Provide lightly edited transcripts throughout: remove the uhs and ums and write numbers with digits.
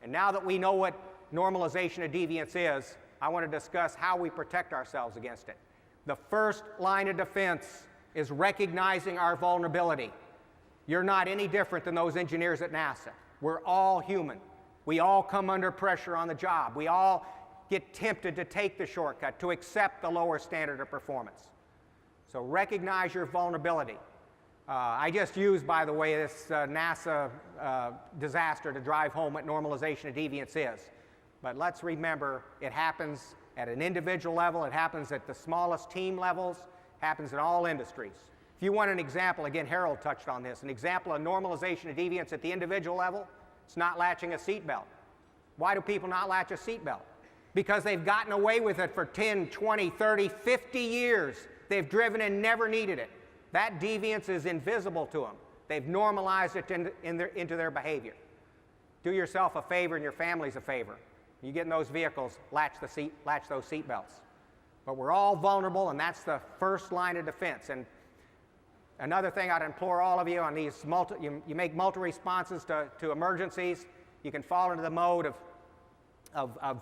And now that we know what normalization of deviance is, I want to discuss how we protect ourselves against it. The first line of defense is recognizing our vulnerability. You're not any different than those engineers at NASA. We're all human. We all come under pressure on the job. We all get tempted to take the shortcut, to accept the lower standard of performance. So recognize your vulnerability. I just used, by the way, this NASA disaster to drive home what normalization of deviance is. But let's remember, it happens at an individual level, it happens at the smallest team levels, it happens in all industries. If you want an example, again, Harold touched on this, an example of normalization of deviance at the individual level, it's not latching a seatbelt. Why do people not latch a seatbelt? Because they've gotten away with it for 10, 20, 30, 50 years. They've driven and never needed it. That deviance is invisible to them. They've normalized it into their behavior. Do yourself a favor and your families a favor. You get in those vehicles, latch those seat belts. But we're all vulnerable, and that's the first line of defense. And another thing I'd implore all of you on these, you make multiple responses to emergencies. You can fall into the mode of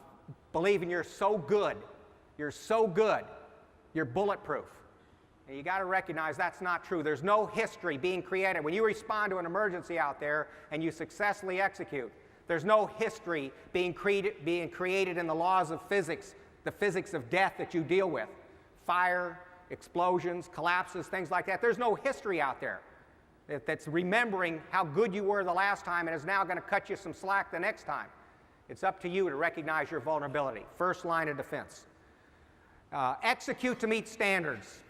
believing you're so good. You're so good. You're bulletproof. And you got to recognize that's not true. There's no history being created. When you respond to an emergency out there and you successfully execute, there's no history being created in the laws of physics, the physics of death that you deal with. Fire, explosions, collapses, things like that. There's no history out there that's remembering how good you were the last time and is now going to cut you some slack the next time. It's up to you to recognize your vulnerability. First line of defense. Execute to meet standards.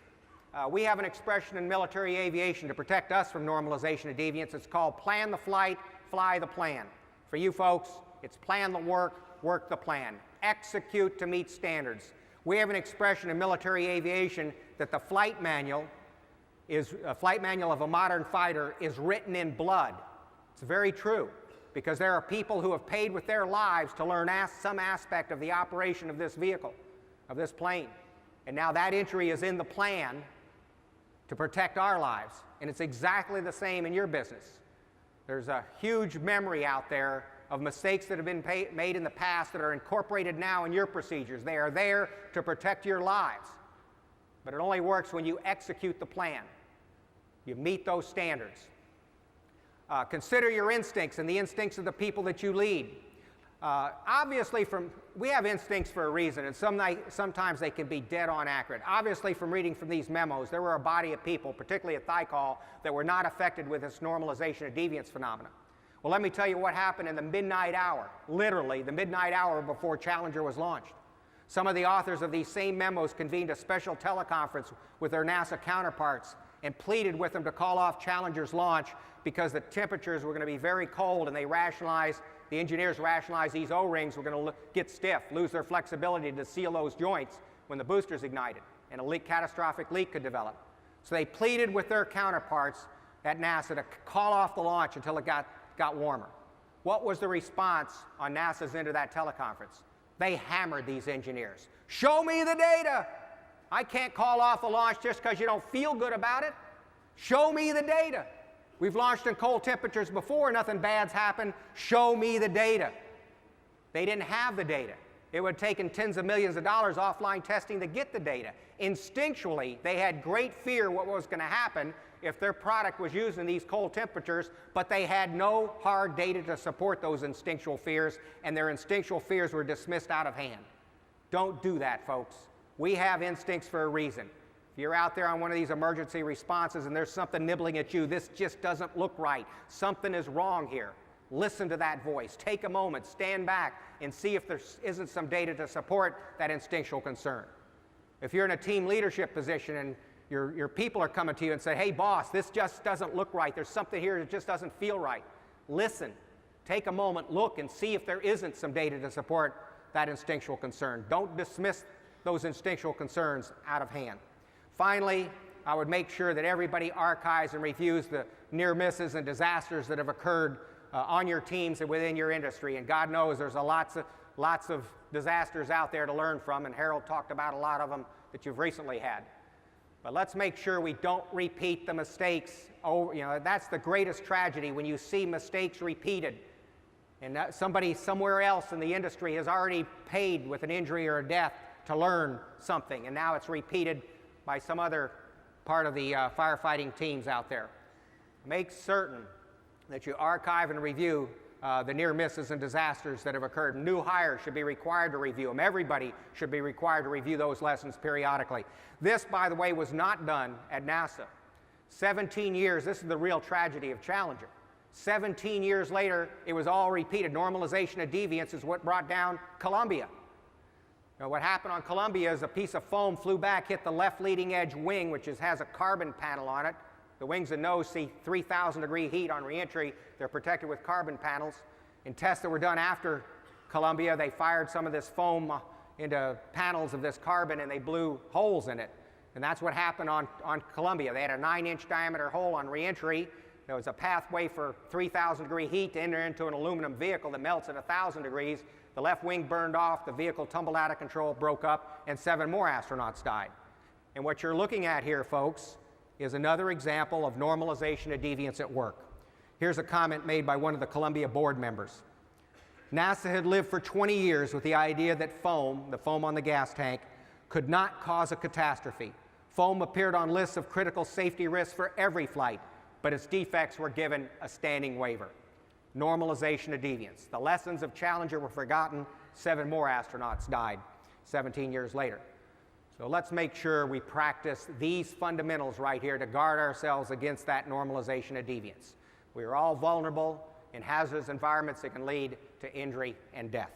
We have an expression in military aviation to protect us from normalization of deviance. It's called plan the flight, fly the plan. For you folks, it's plan the work, work the plan. Execute to meet standards. We have an expression in military aviation that the flight manual of a modern fighter is written in blood. It's very true, because there are people who have paid with their lives to learn some aspect of the operation of this vehicle, of this plane. And now that entry is in the plan to protect our lives. And it's exactly the same in your business. There's a huge memory out there of mistakes that have been made in the past that are incorporated now in your procedures. They are there to protect your lives. But it only works when you execute the plan. You meet those standards. Consider your instincts and the instincts of the people that you lead. Obviously, we have instincts for a reason, and sometimes they can be dead on accurate. Obviously, from reading from these memos, there were a body of people, particularly at Thicol, that were not affected with this normalization of deviance phenomena. Well, let me tell you what happened in the midnight hour, literally the midnight hour before Challenger was launched. Some of the authors of these same memos convened a special teleconference with their NASA counterparts and pleaded with them to call off Challenger's launch because the temperatures were going to be very cold, and the engineers rationalized these O-rings were going to get stiff, lose their flexibility to seal those joints when the boosters ignited, and a catastrophic leak could develop. So they pleaded with their counterparts at NASA to call off the launch until it got warmer. What was the response on NASA's end of that teleconference? They hammered these engineers. Show me the data. I can't call off the launch just because you don't feel good about it. Show me the data. We've launched in cold temperatures before, nothing bad's happened. Show me the data. They didn't have the data. It would have taken tens of millions of dollars offline testing to get the data. Instinctually, they had great fear what was going to happen if their product was used in these cold temperatures, but they had no hard data to support those instinctual fears, and their instinctual fears were dismissed out of hand. Don't do that, folks. We have instincts for a reason. If you're out there on one of these emergency responses and there's something nibbling at you, this just doesn't look right, something is wrong here, listen to that voice. Take a moment, stand back, and see if there isn't some data to support that instinctual concern. If you're in a team leadership position and your people are coming to you and say, hey boss, this just doesn't look right, there's something here that just doesn't feel right. Listen, take a moment, look, and see if there isn't some data to support that instinctual concern. Don't dismiss those instinctual concerns out of hand. Finally, I would make sure that everybody archives and reviews the near misses and disasters that have occurred on your teams and within your industry. And God knows there's lots of disasters out there to learn from, and Harold talked about a lot of them that you've recently had. But let's make sure we don't repeat the mistakes. That's the greatest tragedy, when you see mistakes repeated. And somebody somewhere else in the industry has already paid with an injury or a death to learn something, and now it's repeated by some other part of the firefighting teams out there. Make certain that you archive and review the near misses and disasters that have occurred. New hires should be required to review them. Everybody should be required to review those lessons periodically. This, by the way, was not done at NASA. 17 years, this is the real tragedy of Challenger. 17 years later, it was all repeated. Normalization of deviance is what brought down Columbia. Now, what happened on Columbia is a piece of foam flew back, hit the left leading edge wing, which has a carbon panel on it. The wings and nose see 3,000 degree heat on reentry. They're protected with carbon panels. In tests that were done after Columbia, they fired some of this foam into panels of this carbon, and they blew holes in it. And that's what happened on Columbia. They had a 9-inch diameter hole on reentry. There was a pathway for 3,000 degree heat to enter into an aluminum vehicle that melts at 1,000 degrees. The left wing burned off, the vehicle tumbled out of control, broke up, and 7 more astronauts died. And what you're looking at here, folks, is another example of normalization of deviance at work. Here's a comment made by one of the Columbia board members. NASA had lived for 20 years with the idea that foam, the foam on the gas tank, could not cause a catastrophe. Foam appeared on lists of critical safety risks for every flight, but its defects were given a standing waiver. Normalization of deviance. The lessons of Challenger were forgotten. 7 more astronauts died 17 years later. So let's make sure we practice these fundamentals right here to guard ourselves against that normalization of deviance. We are all vulnerable in hazardous environments that can lead to injury and death.